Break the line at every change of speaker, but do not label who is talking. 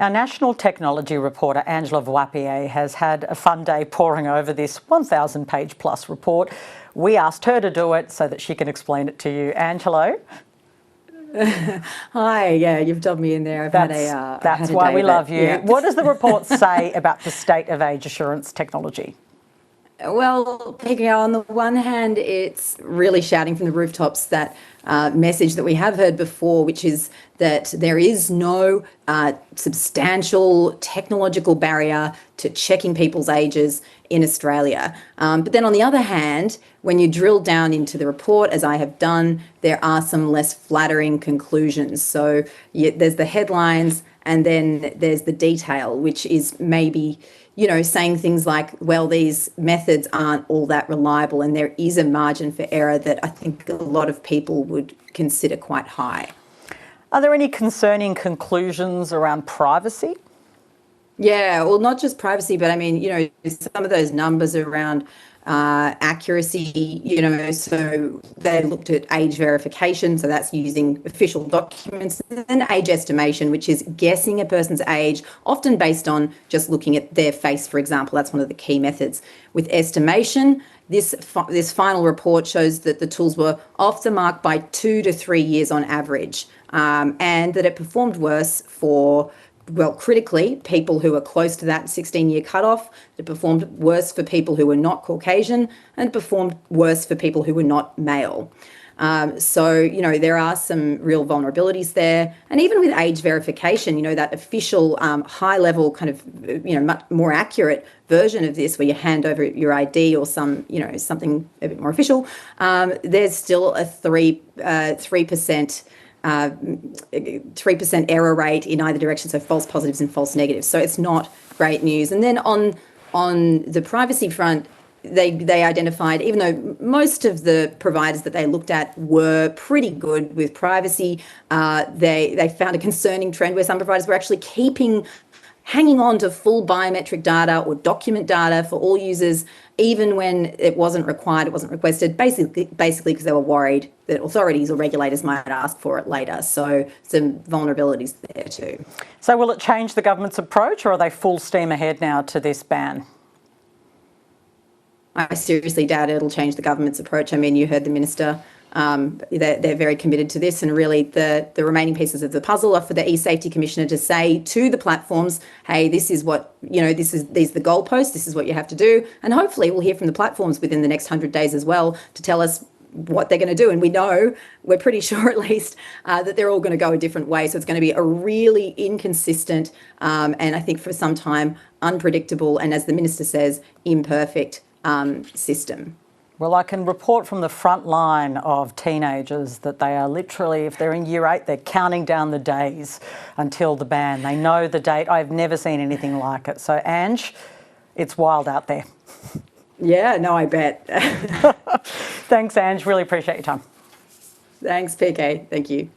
Our national technology reporter, Ange Lavoipierre, has had a fun day poring over this 1,000-page plus report. We asked her to do it so that she can explain it to you. Ange, hello.
Hi, yeah, you've dubbed me in there.
That's why we love you. Yeah. What does the report say about the state of age assurance technology?
Well, on the one hand, it's really shouting from the rooftops that message that we have heard before, which is that there is no substantial technological barrier to checking people's ages in Australia. But then on the other hand, when you drill down into the report, as I have done, there are some less flattering conclusions. So there's the headlines and then there's the detail, which is maybe saying things like, well, these methods aren't all that reliable and there is a margin for error that I think a lot of people would consider quite high.
Are there any concerning conclusions around privacy?
Yeah, well, not just privacy, but I mean, some of those numbers around accuracy, so they looked at age verification, so that's using official documents, and then age estimation, which is guessing a person's age, often based on just looking at their face, for example. That's one of the key methods. With estimation, this final report shows that the tools were off the mark by 2 to 3 years on average, and that it performed worse for, well, critically, people who are close to that 16-year cutoff. It performed worse for people who were not Caucasian, and it performed worse for people who were not male. So, there are some real vulnerabilities there. And even with age verification, that official high-level kind of, much more accurate version of this where you hand over your ID or something a bit more official, there's still a 3% 3% error rate in either direction, so false positives and false negatives. So it's not great news. And then on the privacy front, they identified, even though most of the providers that they looked at were pretty good with privacy, they found a concerning trend where some providers were actually hanging on to full biometric data or document data for all users, even when it wasn't required, it wasn't requested, basically because they were worried that authorities or regulators might ask for it later. So some vulnerabilities there too.
So will it change the government's approach, or are they full steam ahead now to this ban?
I seriously doubt it'll change the government's approach. I mean, you heard the minister. They're very committed to this, and really the remaining pieces of the puzzle are for the e-safety commissioner to say to the platforms, hey, this is what, these are the goalposts, this is what you have to do. And hopefully we'll hear from the platforms within the next 100 days as well to tell us what they're going to do. And we're pretty sure at least that they're all going to go a different way. So it's going to be a really inconsistent and I think for some time unpredictable and, as the minister says, imperfect system.
Well, I can report from the front line of teenagers that they are literally, if they're in year 8, they're counting down the days until the ban. They know the date. I've never seen anything like it. So, Ange, it's wild out there.
Yeah, no, I bet.
Thanks, Ange. Really appreciate your time.
Thanks, PK. Thank you.